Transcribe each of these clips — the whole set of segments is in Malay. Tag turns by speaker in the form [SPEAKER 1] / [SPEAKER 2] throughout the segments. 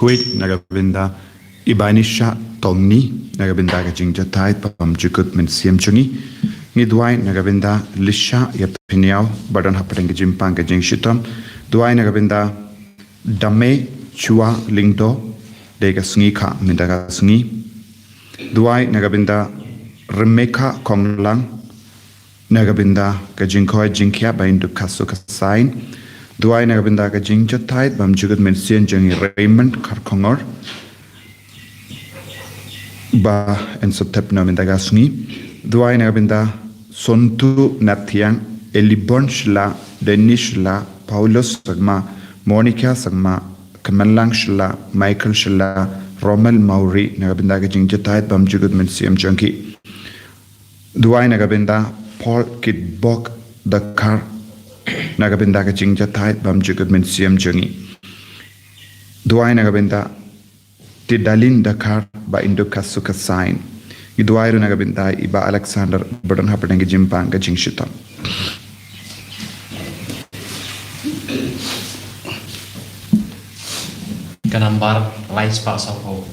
[SPEAKER 1] kuit nagabinda ibanisha tomni nagabinda ka jingjatai pam jukut min siam chungi ni duai nagabinda lisha yapiniao badan hapeng ka jimpang ka jingshitam duai nagabinda dame chua lingdo dega sungi kha mindaga sungi duai nagabinda remeka konglang nagabinda ka jingkhoi jingkhya bain du kasu ka sain duai nagabinda ka jingjatai pam jukut min siam jungi Raymond Karkongor ba en sotep no mindaga sungi duai nagabinda sontu nathiang Elibon shla Denish shla Paulus sagma Monica sagma Kamalang shla Michael shla Rommel Mauri nagabinda ka jingjatai pam jukut min siam jungi duai nagabinda Paul Kidbok Dakar nagabinda ka jingjatai pam jukut min siam jungi duai nagabinda Tidalin Dakar ba Indo Kasuka sign. Iduairu nagabinda iba Alexander Burden happened Jimpang Jingshitam.
[SPEAKER 2] Kanambar lights pass of hope.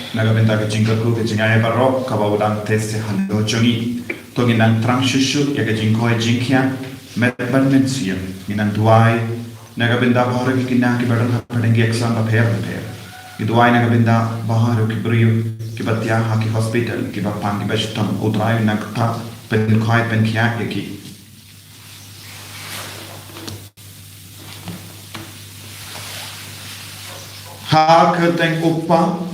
[SPEAKER 2] Nagabinda ka jingkaku ka jingaya barok kabawudang tese halo jongi tongin nang trang shushu ya ka jingkoi jingkya metban mensiam inang duai nagabinda bahar ki kinang ki badan hapadengi exam ba pher ki duai nagabinda bahar ki brio ki batya ha ki hospital ki ba pang ki bashtam udrai nang ta pen khai pen kya ki ha ka teng uppa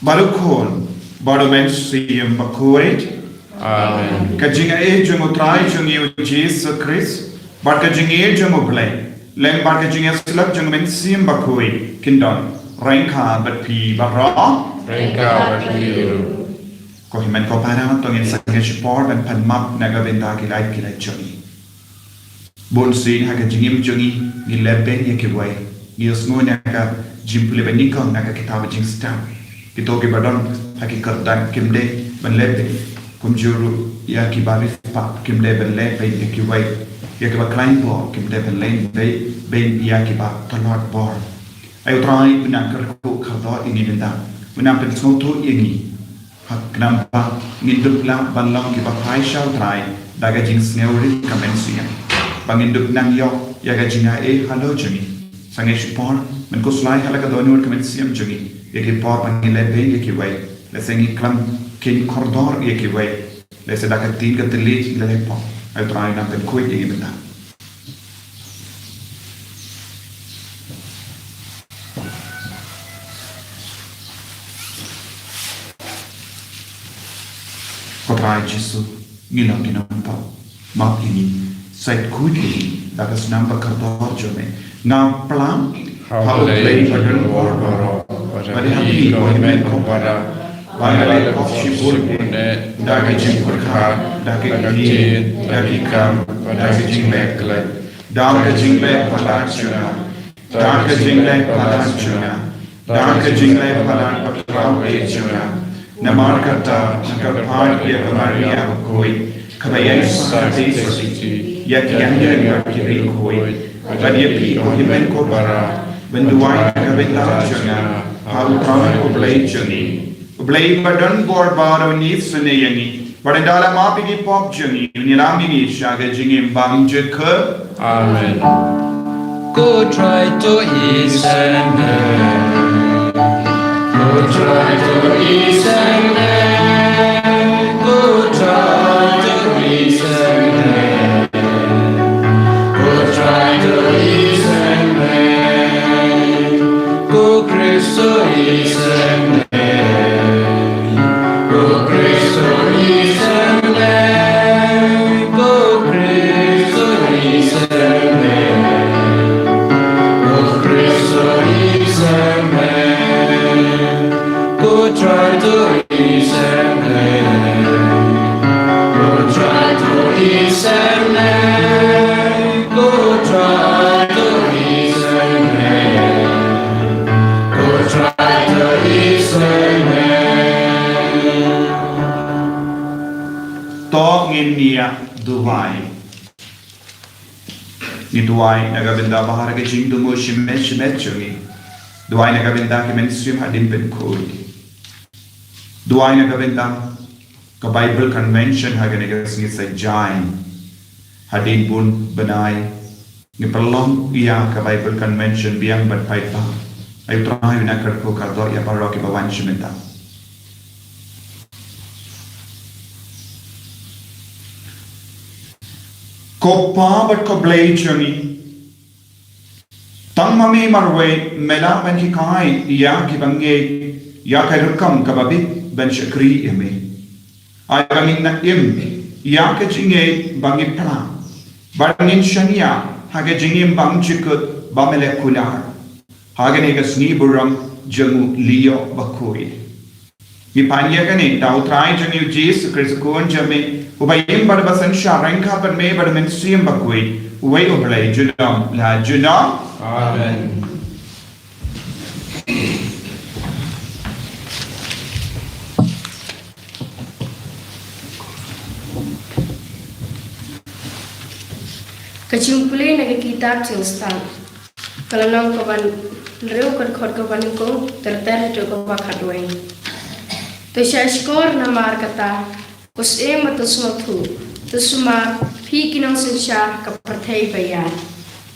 [SPEAKER 2] Barukon, Barumen Siam Bakuet,
[SPEAKER 3] Amen.
[SPEAKER 1] Kajing age of Trai Jungi Jesus Christ, but Kajing age of Play, Len Barkajing Slap Jungmen Siam Bakui, Kindon, Ranka, but P. Barra,
[SPEAKER 3] Ranka, but you.
[SPEAKER 1] Kohiman Kopana, Tong in Sakash Port and Panmap Nagabindaki like Kila Jungi. Bonsin Hakajim Jungi, Gileben Yakiway, Yosmonaga, Jimpulibenikon Naga Kitabajing Stam. Kitoki badon hakikat dan kimde benlebe kumjuru ya kibari pa kimde benlebe yakiwai yakiba klein bo kimde benlebe ben ya kiba tonot bor ayo trai pinangker ku khado ini benda menam pen soto ini hak nampa nginduk la banlong kiba phai shau trai daga jing sneuri kamensia banginduk nang yo yaga jinga halo jumi sangesh por men ko slai halaga donur kamensiam jumi Yaki pop ang ilebe yaki way. Let's say klam king corridor yaki way. Let's say that katin ka tilit ilebe pop. Ay try na pen kuit yaki benda. Kotray Jesu ngilang ginampa. Mak ini sait kuit ini dagas namba corridor jome. Na plan
[SPEAKER 3] How play for the war. Pada hari ini kau men kau pada
[SPEAKER 1] Bangale Kopshibune, Dagajing Kurka, Dagajin, Dagikam, Dagajing Leklet, Dagajing Lek Palachuna, Dagajing Lek Palachuna, Dagajing Lek Palachuna, Namarkata, Nakapad Yakamaria Koi, Kabayas Sarti, Yakianda Yakiri Koi, Badyapi Ohimen Kobara, Benduai Kabitachuna, How Pram Oblay Juni. Blade badan board bar on needs and yangi, but a dollar mapping pop journey, Unirami shagaging in Bangja Kerr.
[SPEAKER 3] Amen.
[SPEAKER 4] Go try to ease and then. Go try to ease and then. Go try to ease and then. Go try to ease and then. Go Christo ease and then.
[SPEAKER 1] Ni Duai nagabenda bahara ke jing dumo shimet chungi. Duai nagabenda ke mainstream hadin ben koi. Duai nagabenda ka Bible convention hagane ke singi sa jain hadin bun benai ni perlong ia ka Bible convention biang ban paipa. Ayu terakhir nak kerko kardo ya parok ke bawan shimenta. Kopa but ko blade journey. Tang mami marwe mela ben hikai ya kibange ya kairukam kababi ben shakri eme. Ay bangin na im ya ka jinge bangin pala. Bangin shania haga jingim bang chikut bamele kular. Haga nega sni burang jangu liyo bakoi. Ipanya kani tau try jangu Jesus Christ kuon jame. Ubayim pada basan syarengka pada me pada mensiam bakui. Uway ublay junam la junam.
[SPEAKER 3] Amen.
[SPEAKER 5] Kecimpulin lagi kitab cingstan. Kalau nang kawan reu kerkhot kawan ko terter tu kawan kadweng. Tu syashkor namar kata. Kus matus matu, tusma pi kinang sensyar ka perthai bayan.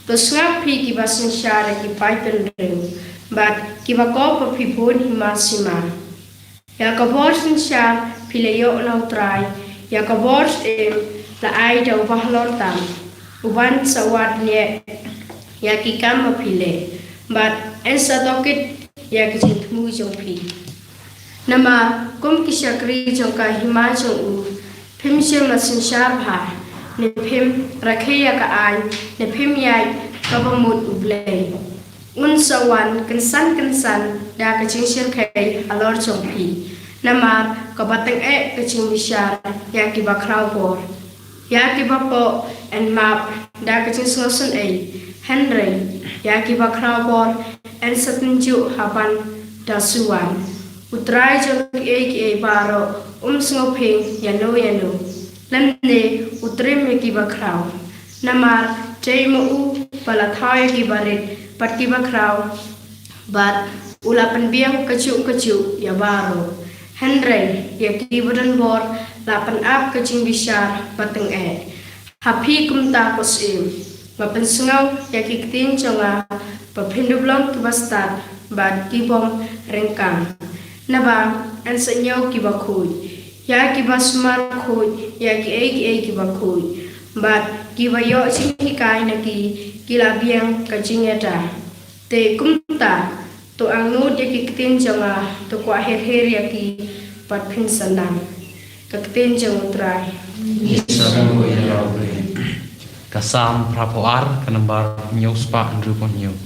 [SPEAKER 5] Tusngap pi kiba sensyar ki paipen ring, but kiba ko pi pun himasima. Ya kabor sensyar pi leyo nautrai, ya kabor la aida ubahlortam, uban sawat nye, ya ki kama pile, but ensa dokit ya ki jintmu jong pi. Nama kum kisyakri jongka hima jong u phim siang na sinshar bha ne phim rakheya ka ai ne phim yai ka bamut ublei un sawan kansan da ka chingshir khai alor jong pi nama ka batang ka ching bishar ya ki ba khrau bor ya ki ba po and map da ka ching sosun Henry ya ki ba khrau bor and satinju haban dasuan Utrai jong ek baro snoping yano lamne utrim me ki bakrao namar temo u palathay ki barit pat ki bakrao bat ulapan biang kacu ya baro Henry ya ki badan bor lapan ap kacing bishar pateng happy kumta kosim mapen sungau ya ki tin jonga papindublong ki bastat bat ki bom rengkang Naba an sanyaw kibakui, ya kibasmar kui, ya ki kibakui, but kibayo singhikai na kilabiang kajingeta. Te kumta to ang no ya kikitin janga to kwa her ya ki patpin sanam. Kakitin jang utray.
[SPEAKER 4] Isang mo ilabre. Kasam prapoar kanambar news pa andru pon new.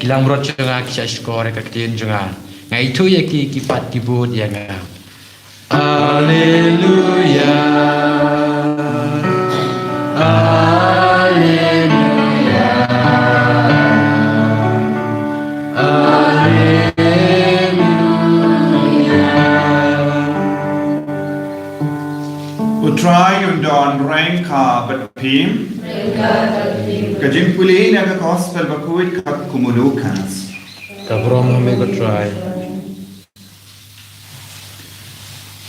[SPEAKER 4] Kilang bro cengah kisah skor kaktian cengah. Ngai itu ya ki pat dibut ya ngah. Haleluya. Haleluya. Haleluya.
[SPEAKER 1] Utrai undon rengka betpim. Kajim puli naga gospel bakuit kak kumulukas.
[SPEAKER 4] Kabrom mego try.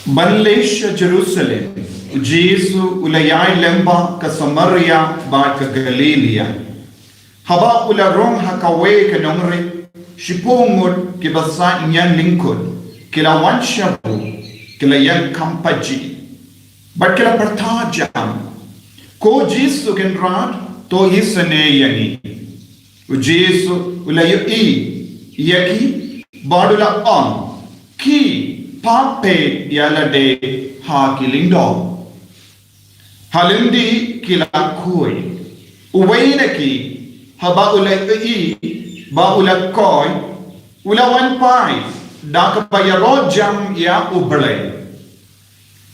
[SPEAKER 1] Banlesh Jerusalem, Jesu ulayai lemba ka Samaria ba ka Galilia. Haba ula rong hakawe ka nongre, shipungod ki basa inyan lingkod, kila wanshabu, kila yan kampaji. But kila partajam, ko Jesu ken rad, to hisane yani. Jesu ulayo yaki, badula on, ki, Pape yalade ha kilindo. Halindi kila kui. Uwaina ki haba ulay ba ula koi ula wan pai dak bayaro jam ya ublay.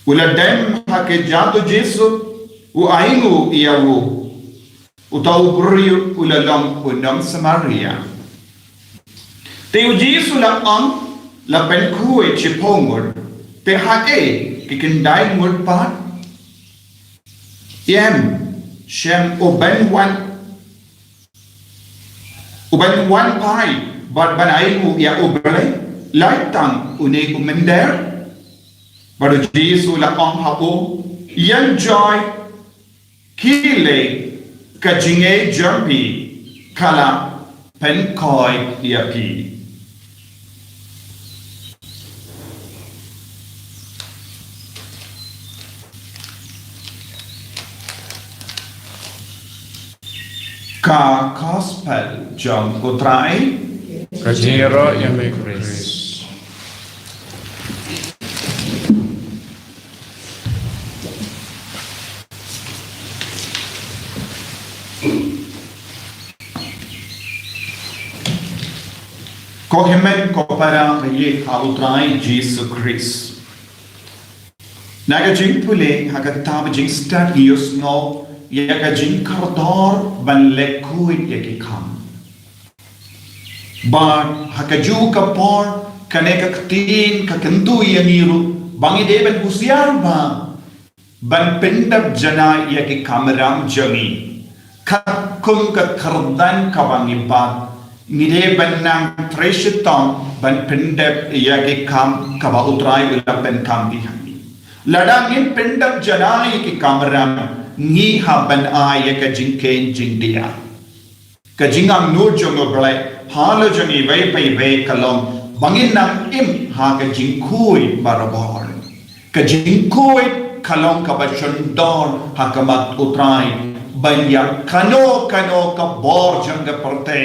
[SPEAKER 1] Ula dem ha ke jadu Jesu u aingu iyawu. Utau buriu ula lam unam Samaria. Te u Jesu la ang la pen kuwe chipongor te hae kikindai mur pat shem uben one pai but banai mu ya ubrele laitang une umender baru Jesu la ang hao yan joy kile kajinge jampi kala pen koi yapi. Ka gospel John Gotrai
[SPEAKER 3] Kajiro Yame Chris.
[SPEAKER 1] Ko himen ko para ye hautrai Jesus Christ. Naga jing pule haga tab jing start yus no ya ka jing kardor ban lekuit ya ki kam. But hakaju ka por kane ka ktin ka kentu ya niru bangi de ban husiar ban pendap jana ya ki kameram jangi kakung ka kardan ka bangi ba ngide ban nang treshitam ban pendap ya ki kam ka ba utrai ula ban kam di hangi ladangin pendap jana ya ki kameram ngi ha ban ya ka jingken jingdia ka jingam nur jongo blai hala jangi vai pai vai kalom bangin nang im ha ka jingkui barabor ka jingkui kalong ka bachondor hakamat utrai banyak kano ka bor jangga perte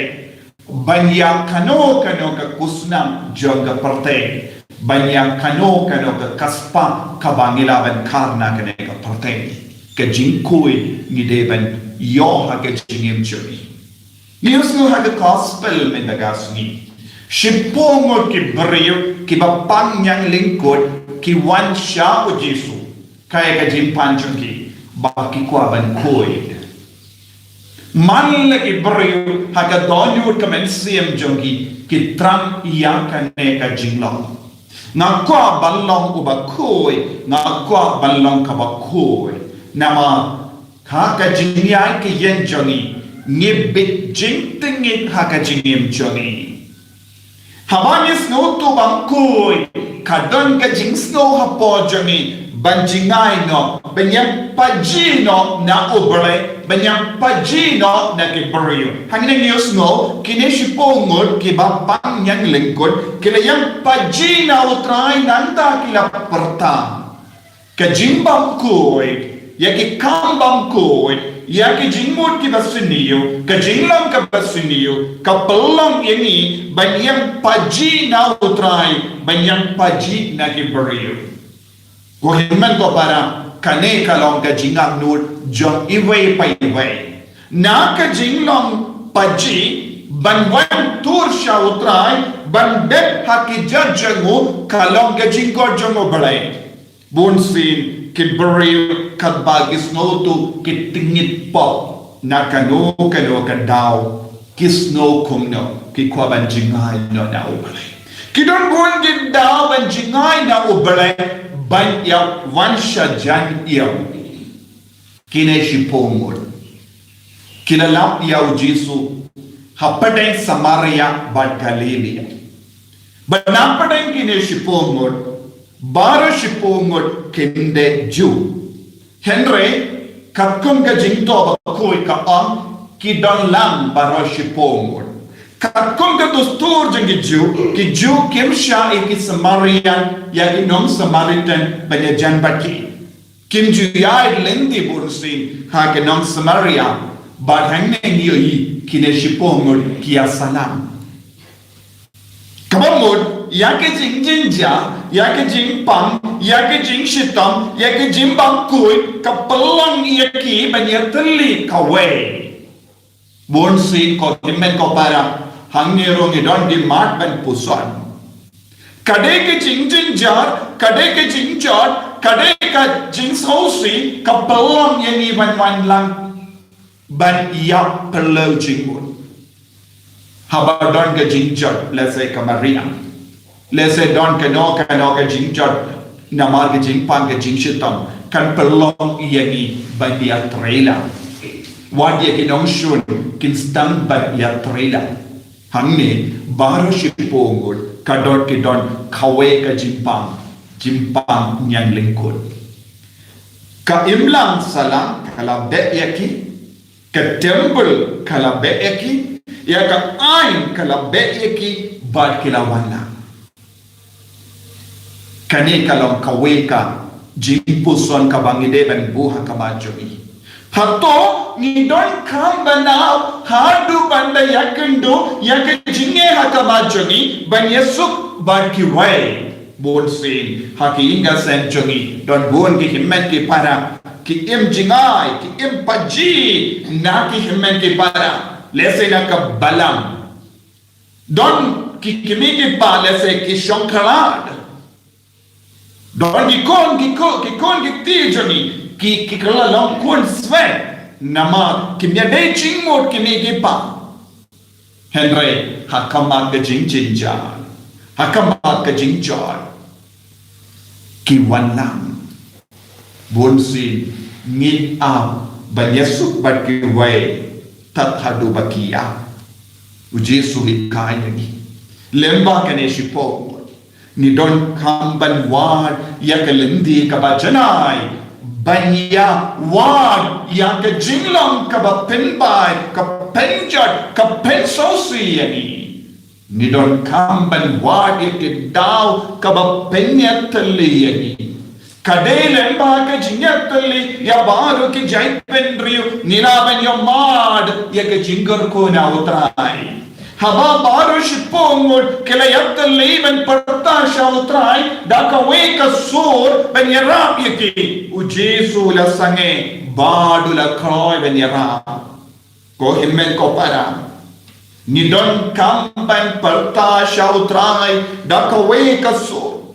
[SPEAKER 1] banyak kano ka kusnam jangga perte banyak kano ka kaspa ka bangilaban karna kane ka perte ka jingkui ngideban yo ha ka jingim churi news no ha ka gospel mendagasni shipongol ki brio ki bapang yang lingkod ki wan sha o Jesu kaya ka jimpan chungi baki kwa ban koi man lagi beriu haga donyur ka mensiam jungi ki tram yang ka ne ka jinglong nga kwa balong uba koi nga kwa balong ka ba koi nama ha ka jingyai ki yen jungi ngibit jing tingit ha ka jingim jungi habanis no tu bang koi kadon ka jing snow hapo jungi banjingai no banyak pajino na obre banyak pajino na kibrio hangin news no kineshipongol kibapang yang lingkod kila yang pajina utrai nanda kila pertam kajimbam koi yaki kambam koi yaki jingmut kibasiniyo kajinglam kabasiniyo kapelang ini banyak pajina utrai banyak pajina kibrio Kuhiman ko para kane kalong ka jingam nur jong iway pa iway. Na ka jinglong paji banwan tur siya utray bandet haki jadjango kalong ka jingkor jongo balay. Bunsin kibari kadbagis no to kitingit po na kano ka daw kisno kumno kikwaban jingay no na ubalay. Kidon buwan gid daw ban jingay na ubalay banyak wansha jan iyaw kineshipongol kinalap iyaw Jesu hapadeng Samaria bat Galilea banapadeng kineshipongol baro shipongol kinde Jew Henry kakung ka jingto bakoy ka kidon lang baro shipongol kakung ka dustur jangi Jew ki Jew kim siya iki Samarian ya inong Samaritan banyajan baki kim Jew ya lendi bursin ha kinong Samaria but hanging yoyi kineshipongol kia salam kabamod ya ke jingjinja ya ke jingpang ya ke jingshitam ya ke jimbangkuy kapelang yaki banyatali kawe bursin ko himen ko para hangerong idon di mat ban pusan kade ke jingjinjar kade ke jingjot kade ka jingsausi kapelang yani ban lang ban yap perlu jingun haba don ke jingjot lese ka Maria lese don ke no ka jingjot namar ke jingpang ke jingshitam kan perlong yani ban dia trailer wadia kinong shun kinstam ban dia trailer hangne baro shipongol kadot kidon kawe ka jimpang yang lingkod ka imlang salam kala be yaki ka temple kala be yaki ya ka ain kala be yaki bad kila wana kane kalong kawe ka jimpuson ka bangide ban buha ka majoi hato ni don kam banao hadu banda yakendo yak jinge hakamajoni ban yesuk barki wai bon sin haki inga senjongi don bon ki himmen ki para ki im jingai ki im paji na ki himmen ki para lese na ka balam don ki kimi ki pa lese ki shonkalad don ki kon ki tijoni ki kala long kun svet nama kimya de ching mot kimi ki pa Henry hakama ka jing jinja hakama ka jing joy ki wanang bonsin ngin am banyasuk bat ki way tat hadu bakia ujesu hikaya ni lemba kane shipo ni don kamban wad ya kalindi kabajanai banya wad ya ka jinglong kaba penbai ka penjat ka pensosi yani ni don kamban wad ya ke daw kaba penyatali yani kade lemba ka jinyatali ya baru ki jai penriu ninaban yo mad ya ka jingar ko na utrai Haba baru shipongol kila yabda leiban partasha utrai daka weka sur ben yarab yaki ujesu la sange badu la kroy ben yarab ko himmen ko para ni don kamban partasha utrai daka weka sur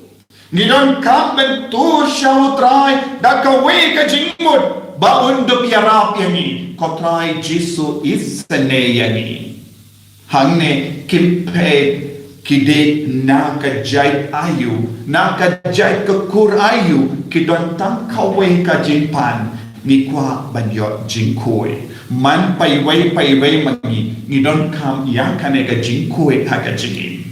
[SPEAKER 1] ni don kamban tusha utrai daka weka jingmut ba unduk yarab yani ko trai jesu isane yani Hangne kimpe kide naka jai ayu naka jai kekur ayu kidon tam kawe ka jingpan ni kwa banyo jingkoi man pai wai mangi ni don kam ya kane ka jingkoi ha ka jingin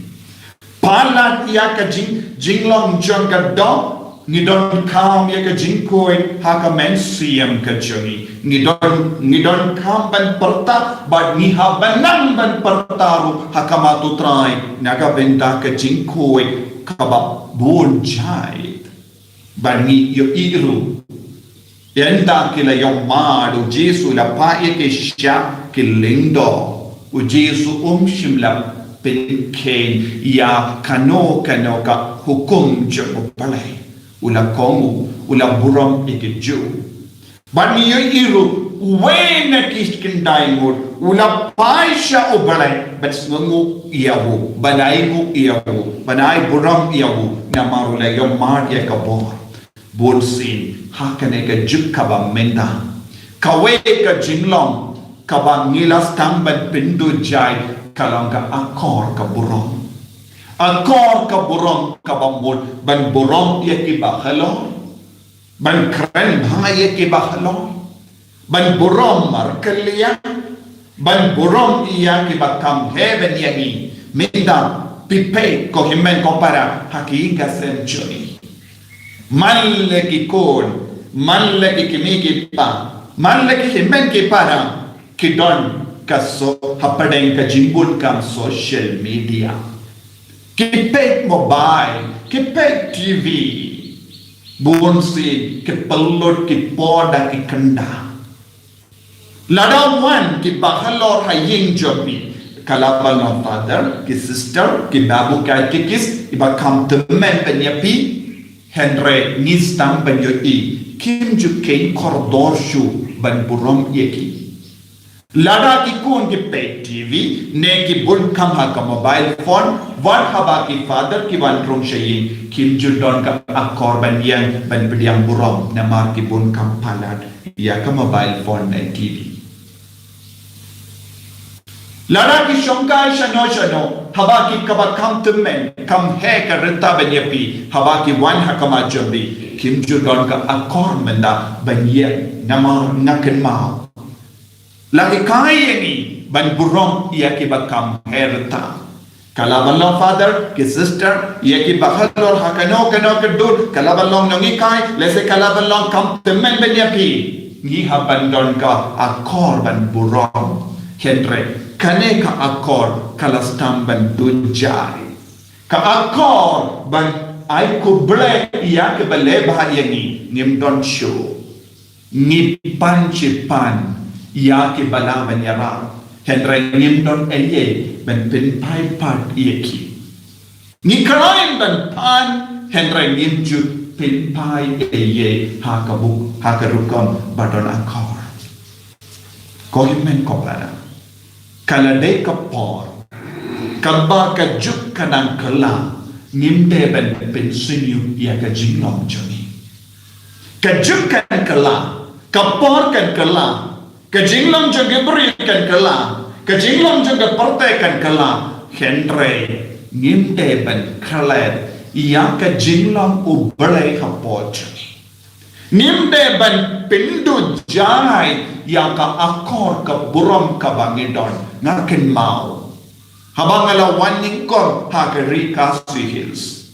[SPEAKER 1] palat ya ka jinglong jong ka dog ni don kam ya ka jingkoi ha ka men siam ka jongi ni don kam ban perta ba ni ha banang ban pertaru hakama tu trai naga benda ka jingkoi ka ba bon jai bani yo iru yenda kila yo madu jesu la pa ye ke sha ke lindo u jesu shimla penken ya kano ka hukum jo palai ula kongu ula buram ikiju bani yo iru wena kiskindai mur ula paisha obalai but ngungu iyahu banai buram iyahu namarula yo mar ya kabor bolsin hakane ka jukka ba menda kawe ka jinglong kaba ngilas tamban pindu jai kalanga akor ka buram akor ka buram ka bamul ban buram ya ki bahalo ban kren bha ya ki bahalo ban buram markalia ban buram ya ki bakam heaven yani minda pipe ko himmen ko para hakika senchoni malle ki kon malle ki kimi ki pa malle ki himmen ki para ki don kaso hapadeng ka jimbun kam social media Kipek mobile, kipek TV, bonsi, kipelot, kipoda, kikenda. Ladawan, kibahalor, haying jobi. Kalapal no father, ki sister, ki babu kay kikis, iba kam temen penyapi, Henry nistam penyoi, kim jukain kordorshu ban burom yeki. Lada ki kun ki pay TV, ne ki bun kam ha ka mobile phone, wan haba ki father ki wan trong shayin, kim judon ka akor ban yang ban bidyang burom, namar ki bun kam palat, ya ka mobile phone ne TV. Lada ki shongkai shano, haba ki kaba kam temen, kam he ka renta ban yapi, haba ki wan ha ka ma jambi, kim judon ka akor menda ban yang, namar naken mau. Lagi kaya ni ban burom ia ki bakam herta. Kalabalong father ki sister ia ki bahalor hakano kano kedur kalabalong nongi kai lese kalabalong kam temen benyapi ngi habandon ka akor ban burom Henry kane ka akor kalastam ban dunjai ka akor ban ai ku ble ia ke bele bahaya ni ngim don show ni panchipan ya ki bala banyara Henry ngimdon elye ben pin pai part yeki ni karain ben pan Henry ngimju pin pai elye hakabuk hakarukom badon akor ko himen ko para kala de ka por kaba ka juk kanang kala ngimde ben pin sinyu ya ka jinglong joni ka juk kan kala ka por kan kala Kejinglam jaga berikan kelam, kejinglam jaga pertekan kelam. Henry ngimte ben khaled, ia kejinglam ubalai hapoj. Ngimte ben pindu jai, ia ka akor ka buram ka bangidon ngakin mau. Habang ala waningkor ha ka Rikasi Hills.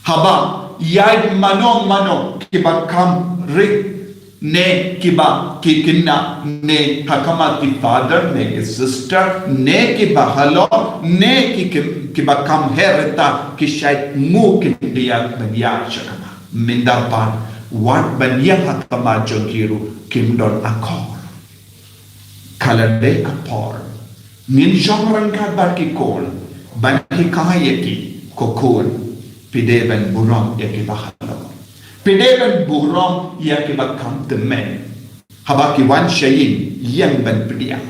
[SPEAKER 1] Habang yai mano kibakam rik ne kiba kikina ne hakama ki father ne ki sister ne kiba halo ne kiba kam hereta ki shait mu ki dia banya chakama mindapan wat banya hakama jogiru kimdon akor kalade apor nin jongran ka barki kol ban ki kayeki kokon pide ben buram yaki bahalo Pideban buram ia kibakam temen. Habaki wan shayin yang ban pidia.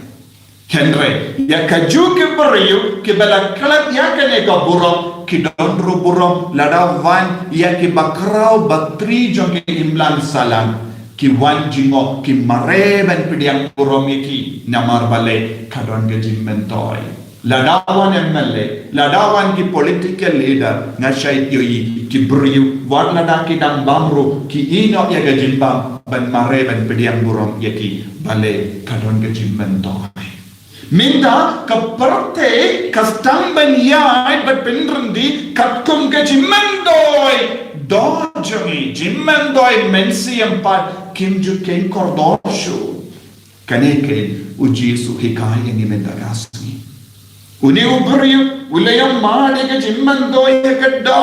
[SPEAKER 1] Henry ya kaju ke beriu kibala kalat ya kene ka buram kidonru buram lada wan ia kibakrau batri jong imlan salam ki wan jingo ki mare ban pidiang buram yaki namar bale kadon gajim mentoy. Ladawan MLA, ladawan ki political leader ngasai yoi ki beriu wat lada ki dang bamru ki ino ya gajimbam ban mare ban pediang burong yaki bale kadon gajimban toy. Minta kaperte kastang ban yai bat penrendi katkum gajimban doi dojami jimban doi mensi empat kimju ken kordoshu kaneke uji su hikaya ni mendagasmi. Uni uberiu ulayam maadega jimman doya kadda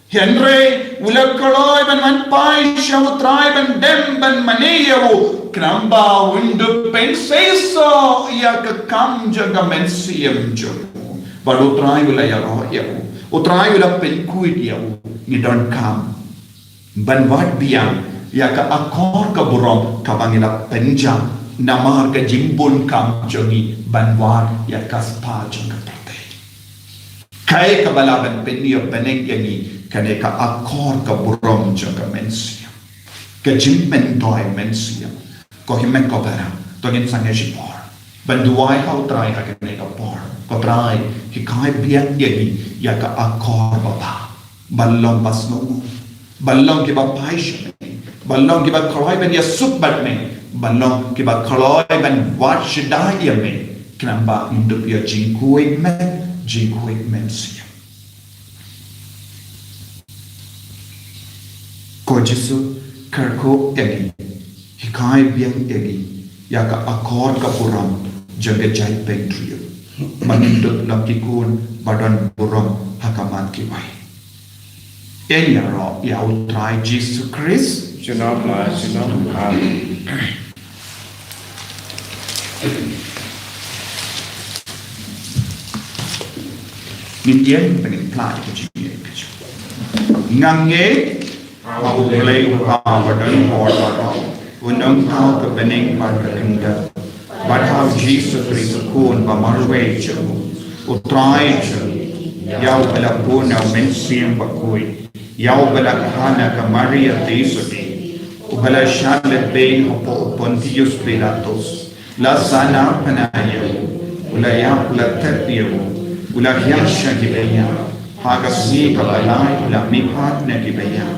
[SPEAKER 1] Henry ulakkaloi ban manpai shavutrai ban dem ban maniyavu kramba undu penseso ya kam jaga mensiyam jogu badutrai ulayaro yavu utrai ula penkuidiyavu nidon kam ban wat biang ya ka akor ka burom kabangila penjam namar ka jimbun kam jogi banwar ya kaspa jong kapate kai ka balaban penio beneng yani kane ka akor ka burom jong ka mensia ka jimmen toy mensia ko himen ko bara to ngin sange jipor banduai hau trai ka kane ka por ko trai ki kai biak yani ya ka akor baba ballong basno ballong ki ba paish ballong ki ba khoi ben ya sup bat me ballong ki ba khoi ben wat shida ya me Kenapa hidup ya jingkuik mensia. Ko Jesu kerko egi, hikai biang egi, ya ka akor ka buram jaga jai pentrio. Menghidup lam kikun badan buram hakaman kiwai. Enya ro ya utrai Jesu Christ.
[SPEAKER 3] Junapla, Junapla.
[SPEAKER 1] Indian pengen pelai kecil kecil. Ngange mau mulai badan orang undang tahu kebening pada tinggal. Badhau Jesus Kristus pun bamarway jauh, utrai jauh. Yau bela pun au mensiam bakui. Yau bela kahana ke Maria Tesudi. Ubala Charlotte Bain opo Pontius Pilatus. La sana penayu. Ulaya ulatertiu. Ulah hiasya kibaya, hagasni kabalai ulah mipat na kibaya.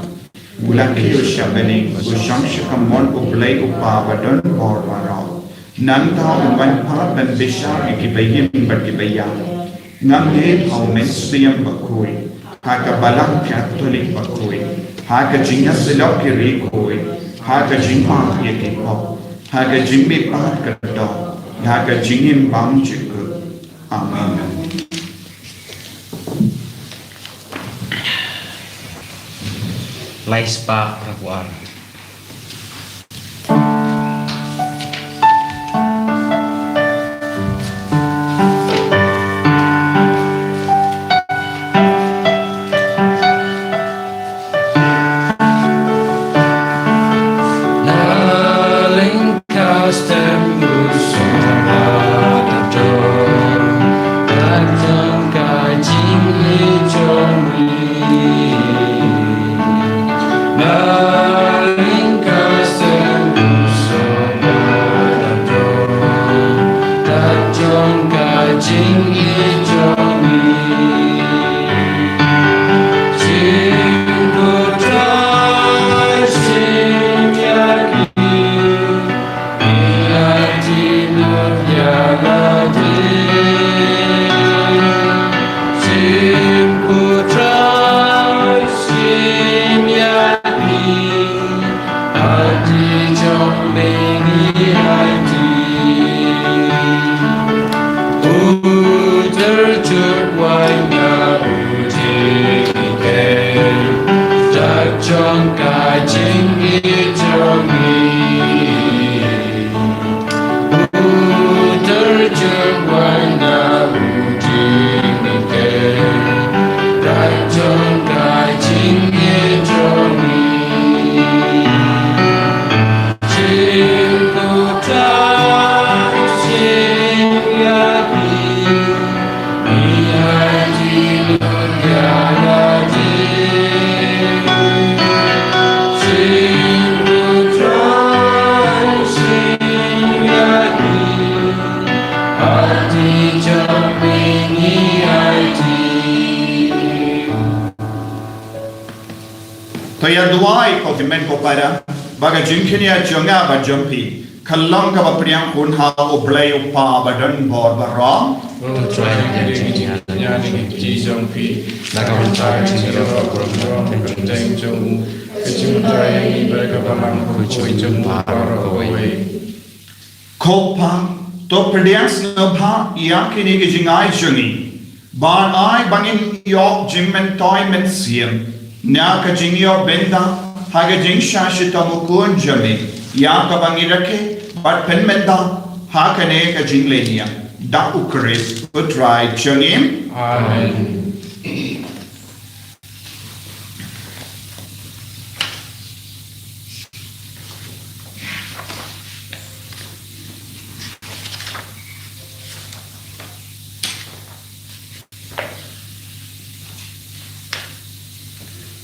[SPEAKER 1] Ulah kiyusya bening, usyamsya kamon ublay upabadon korwarao. Nanta uman pat ben bisya ikibayim berkibaya. Ngamge hau mensiyam bakui, hakabalang katolik bakui, hakajinga silok kirikui, hakajingma yakipop, hakajingmi pat kadok, hakajingim bang jiku. Amen.
[SPEAKER 4] Laispa Prapuar.
[SPEAKER 3] La Adi jong mengi adi Uter chukwai na uji ike Jak jong kai jing i jong i Uter chukwai na uji ike Jak jong kai jing i jong i
[SPEAKER 1] Toya duai ko timen ko para baga jingkinia jonga ba jumpi kalong ka ba priang kun ha o blay o pa ba don bor ba rom ko pa to priang sno pa yakini ke jingai jungi ban ai bangin yok jimmen toy men siem Nya ka jingyo benda haga jing shashita mukun jame ya ka bangi rake but pen menda ha kane ka jing lenia da ukris utrai jangim
[SPEAKER 3] Amen.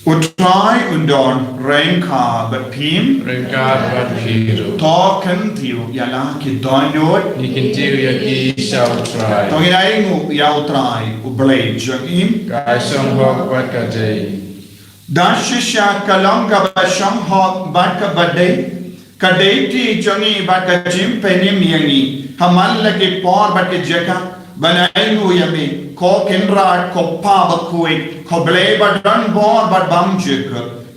[SPEAKER 1] Utrai undon reinka but pim
[SPEAKER 3] Ringkat badhiru
[SPEAKER 1] token tiu yala ki doinot
[SPEAKER 3] Nikintiu yaki shall try
[SPEAKER 1] tonginai ngu ya utrai ublay jangim
[SPEAKER 3] Kai song hok bat kadei
[SPEAKER 1] dashisha kalang ka ba sham hok bat ka badai kadai ti jangi bat ka jim penim yangi hamal lagi por bat ke jaka banai ngu yami ko kenra ko pa ba kui ko blay ba dan bor ba bam jik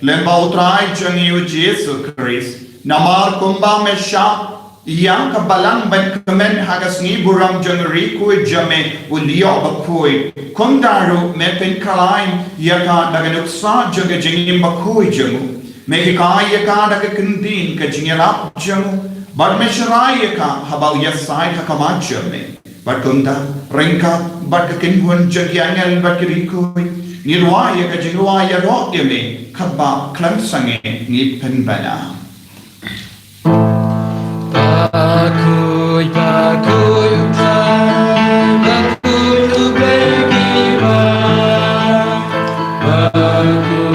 [SPEAKER 1] lemba utrai jangi u jesu Christ namar kumba me sha yang ka balang ban kemen hagas ni buram jangri kui jame u liyo ba kui kundaru me pen kalain yaka daga nuksa jaga jingim ba kui jamu me ki ka yaka daga kendin ka jingela jamu bar me sharai yaka habal yasai ka kama jame Barkunda, ringka, barkakin hun jagyanyal barkirikui, nirwaya ka jingwaya rokyame, kaba klamsange ni penbana.
[SPEAKER 3] Bakui bakui utrai Bakui ublay giba Bakui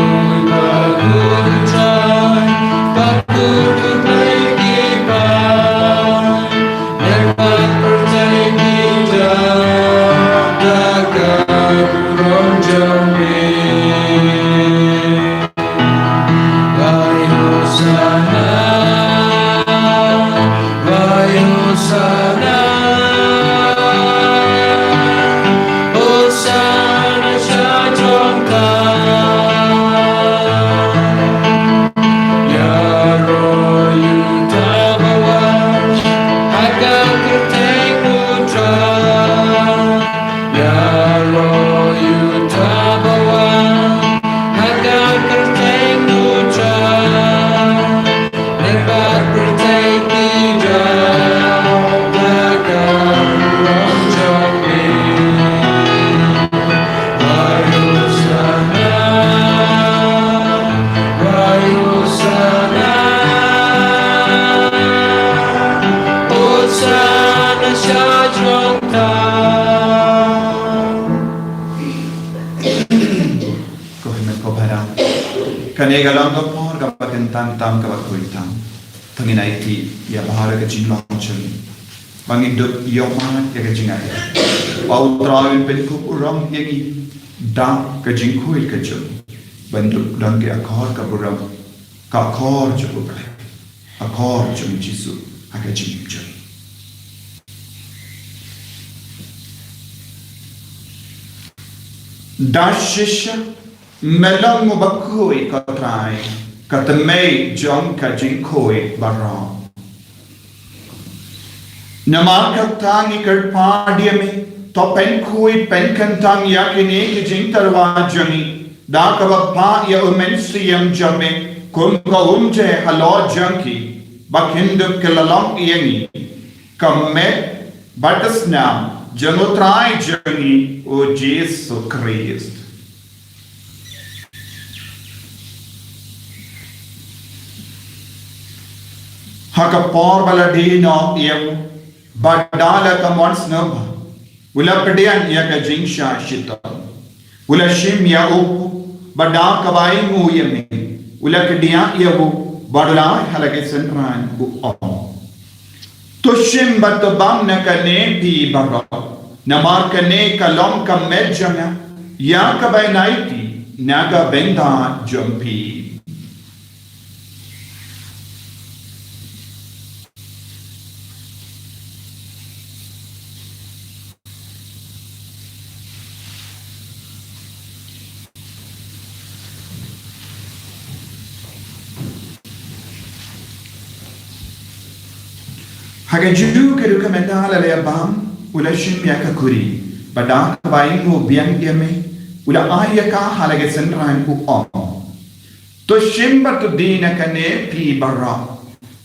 [SPEAKER 3] bakui utrai Bakui ublay giba Nerpat percaya
[SPEAKER 1] Kanega lang ka por ka pakentang tam ka bakuitang. Tanginay ti ya bahara ka jinglong chali. Bangidot yoman ya ka jingay. Pautrawin penku uram yagi da ka jingkuil ka jum. Banduk lang ke akor ka buram ka akor jum ubre. Akor jum jisu haka jim jum. Dashisha Melang mo bakui ka try kata mei jong ka jingkoi barang. Nama katangi kerpa dia me to pen kui pen kantang yakini ki jing tarwa jangi da ka pa ya umen siyam jame kun ka umje halo janki bakindu kelalam iyangi kamme batasnam janutrai jangi o Jesus Christ. Haka por baladino yang badala ka mons naba ula pedian ya ka jingsha shita ula shim ya upu bada kawai mu yame ula kedia ya bu badala halage senran bu om to shim batabam na kane pi barra namar kane kalom ka medjana ya ka bai naiti naga benda jumpi. Hagaju ke rekomendala le abam ula shim ya ka kuri bada bai mu biang dia me ula aya ka halage senran ku om to shim bat dina kane pi barra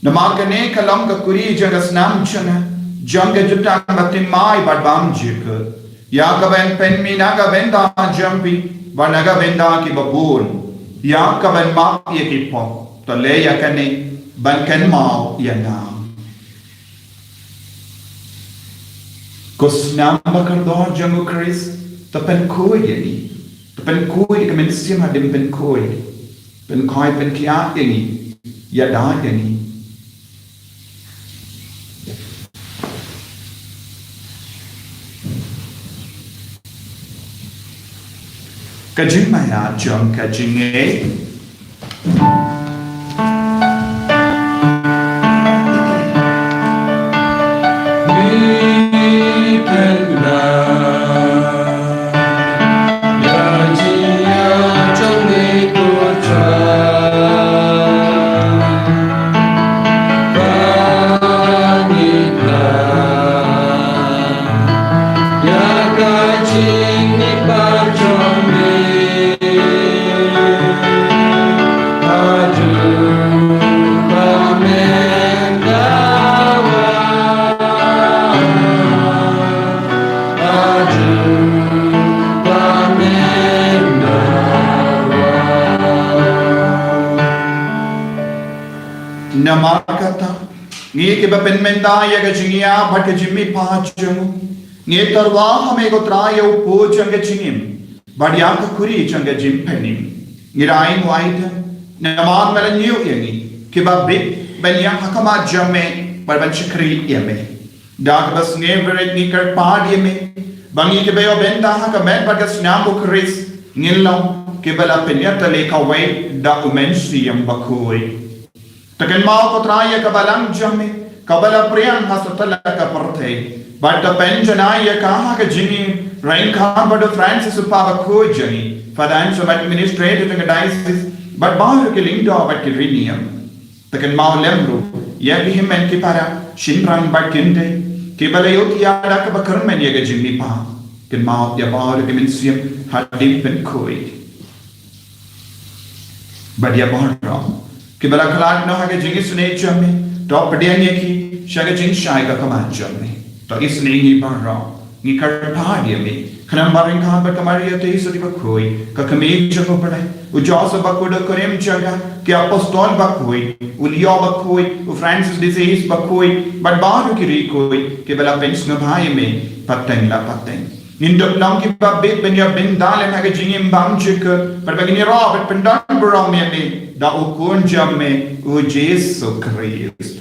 [SPEAKER 1] nama kane kalam ka kuri jagas nam chana janga juta batim mai badbam jik ya ka ben pen mi naga benda jampi banaga benda ki babun ya ka ben ma ye ki po to le ya kane ban kan mau ya na Kusnam bakar doa jamu Chris, tapen koi yani, tapen koi di kemensiam hadim pen koi pen kiat yani, ya dah yani. Kajing maya jom kajing nama kata ngi ke bapen menda ya ga jingia bhat jimmi pachum ngi tarwa hame go traya upo chang jingim badya ka kuri chang jim penim ngirai waida nama mala new yangi ke ba bit ben ya hakama jamme barban chikri yame dag bas nge veret ni kar pad yame bangi ke bayo benda haka men bagas namu kris ngillam ke bala penyata le ka wai documentary yam bakoi Takan mau ko traya kabalang jamme kabala priyam hasatala ka parthe but the penjana ka ka jini rain ka but Francis upava ko jani financial administrative in the diocese but bahu ke lindo but ke rinium takan mau lemru ya ki him en ki para shinrang but kinde ke bala yot ya da ka bakar men ye ga jimmi pa kan mau ya bahu ke minsium hadim pen koi but ya bahu कि बला खलाट न हके जिंग सुने चम्मे तो पडियांगे की शगे जिंग शाय का कमान चम्मे तो इसने ही बन रहा नि कर पाडिय में खनम बारिंग खान पर कमारी ते इस दिबा खोई का कमेज जको पड़े उ जॉस बकुड करेम जगा कि अपोस्टल बकोई उलियो बकोई उ फ्रांसिस डिसीज बकोई बट बाहर की री कोई कि बला पेंस न भाई में पतंग ला पतंग Nindok lang ki babit ben ya ben dalem ha jingim bam chik par bagini robert pendan brom ya ni da ukun jamme u Jesus Christ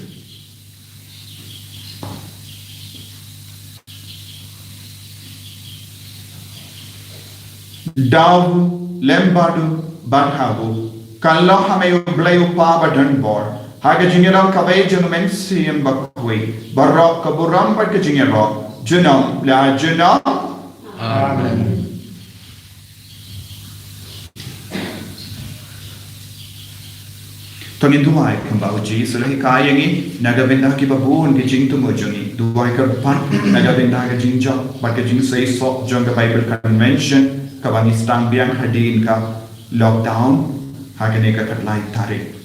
[SPEAKER 1] daw lembadu banhabu kallo hame u blay u pa badan bor ha jingiram kawai junumen siem bakoi barok kaburam par ke jingiro junam la junam Amen. Tongin duai kembau Jesus lahi kaya ngi naga benda ki babun ki jing tu mojongi duai kerpan naga benda ka jing jok ba ka jing say sok jong ka Bible convention ka bangi stang biang hadin ka lockdown hagane ka katlai tarik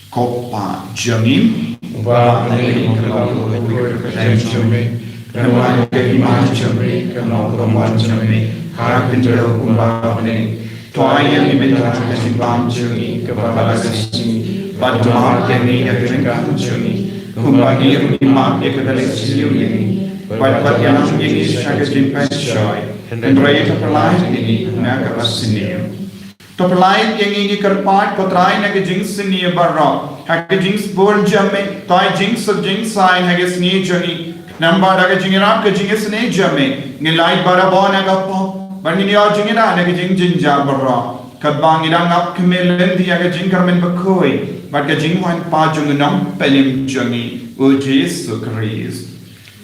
[SPEAKER 1] kopa jangin
[SPEAKER 3] Ba ni kalau kau kerja cumi, kerana keimanan cumi, kerana kemajuan cumi, harap penjauh kumbang ni. Tuai yang diminta kesimpang cumi kepada kesini, pada mak yang ni yang diminta cumi, kumbang yang dimak yang kepada siu ini, pada yang ini sangat jimpai joy, dan raya terpelain ini nak kepada sini. Terpelain yang ini kerpat potrai nak jing sini barok. Hake jings born jamme, toy jings of jings sign hages ni journey. Number daga jingiram ke jingis ne jamme. Nilai barabon agapo. Bani yo jingira nage jing jinja barra. Kabang irang up kemelen di aga jingkarmen bakoi. But ke jing wan pa jung nom pelim jungi. Ujis sukris.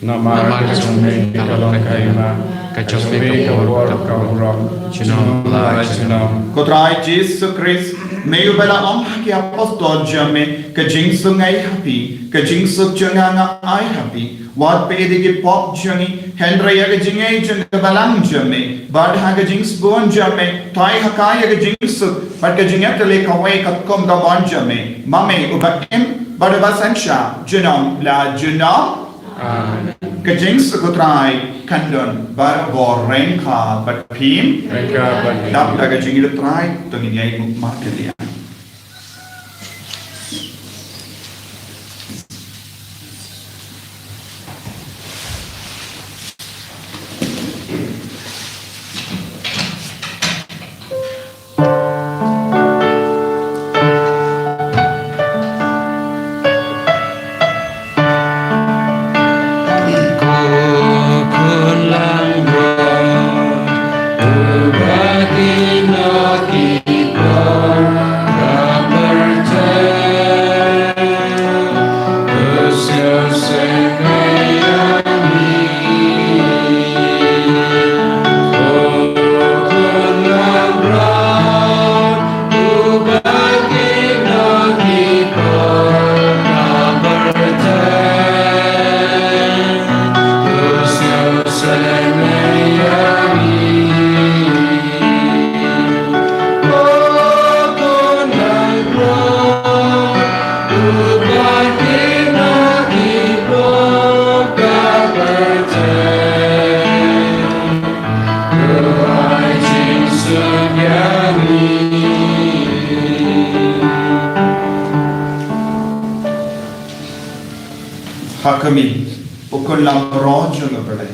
[SPEAKER 3] Nama kecumi kalau kaima, kecumi kawar kawram, cunam lai cunam.
[SPEAKER 1] Kotrai Jesus Christ, meio bela om que apostol jame, que jing sungai happy, que jing suk janganga ai happy. What pedi ke pop jangi, Henry ya ke jingai jang balang jame, bad ha ke jing spoon jame, tai hakai ya ke jing suk, but ke jingat le kawai kat kom da bon jame, mame ubakim, bad basansha, junam la junam. Kajing sekutrai kandon bar boreng ka bat pim dap daga jing trai tongin yai markelia Hakami, ukun lam rojo na berde.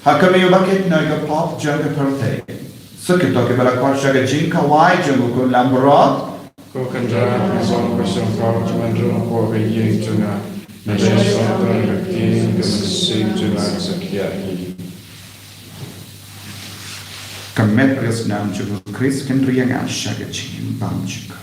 [SPEAKER 1] Hakami ubakit na ga pop janga perte. Sukit to ke bala kwat shaga jinka wai janga ukun lam rod.
[SPEAKER 3] Kau kendra zon person kau cuman drum kau begi cuna. Nasi sonton lagi kemasih cuna sekian.
[SPEAKER 1] Kamet res nam janga Chris kendria nga shaga jing bam janga.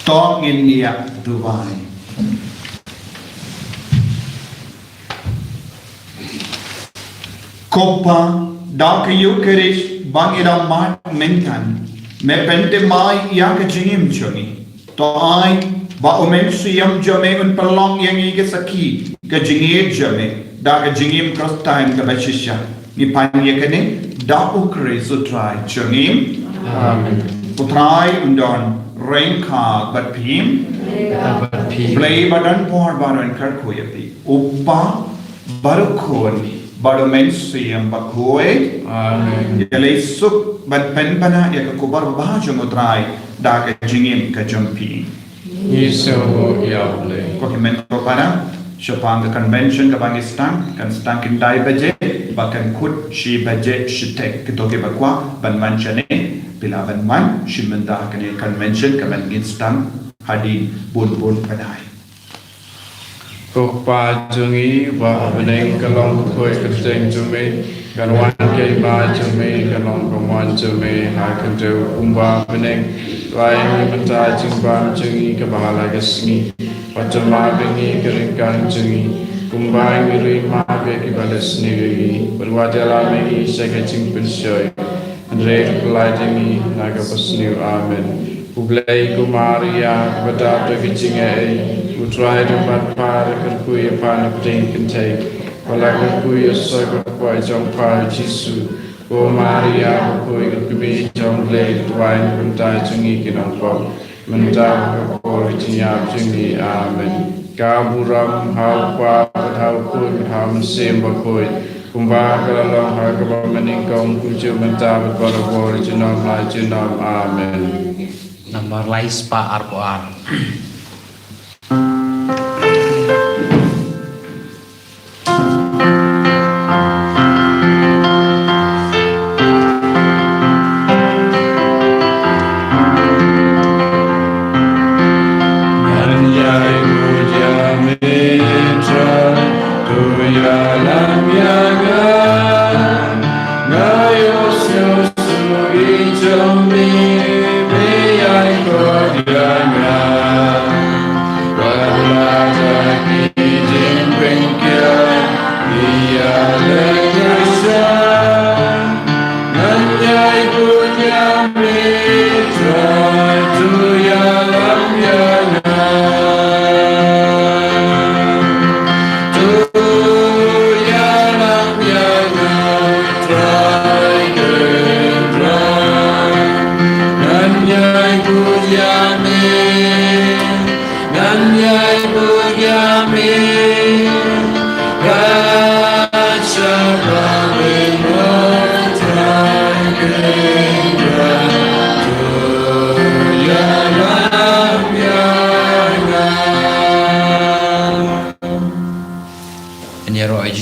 [SPEAKER 1] Tong India Dubai. Copa Dark Eucharist Bangida Mat Mentan Me Pente Mai Yak Jingim Johnny To I Ba Omensiam Jame and Palong Yangi Saki Gajingir Jame Dark Jingim Cross Time Kabachisha Nipan Yakane Da Ukre Sutrai Jangim
[SPEAKER 3] Amen.
[SPEAKER 1] Putrai Undon Rain Ka But Pim Play Badan Por Baran Karkoyati Upa Barukoni Badomensiam Bakue
[SPEAKER 3] Amen.
[SPEAKER 1] Yale Suk But Penbana Yakakubar Bahajumutrai Daka Jingim Kajumpi
[SPEAKER 3] Iso Yable.
[SPEAKER 1] Kokimento Para Chopin the convention Kabangistan Kan Stankin Dai Baje Bakan Kut Shi Baje Shitek Kitoke Bakwa Ban Manchane Pilaban Man Shimenda Kane convention Kabangistan Hadi Bun Bun Padai
[SPEAKER 3] Copa Jungi, Babeneng, Kalong Koi, Kateng Jume, Ganwan K. Ba Jume, Kalong Kaman Jume, Hakanjo, Umba Beneng, Lai Mata Jimba Jungi, Kabala Gasmi, Wajama Bengi, Karinkan Jungi, Kumba Ngiri Ma Beki Balas Niri, Berwadela Megi, Seka Chimpin Shoy, and Ray Kulai Jungi, Nagabas New Amen. Ublay ku Maria kepada kecingnya utrai tempat para kerkuya pana peding kentai wala kerkuya soy kerkuya jong para Yesu o Maria kerkuya kerkuya jong blay tuain kentai jengi kinong pop mentah kerkuya kecingnya jengi amen kaburam hau pa hau kuy hau mesim bakuy kumba kalalong hau kabam meningkong kuju mentah berkorobor jenom lai jenom amen.
[SPEAKER 4] Nambar lais pa arpoar.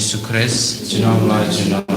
[SPEAKER 4] Yesus Kristus,
[SPEAKER 3] Jenom lai jenom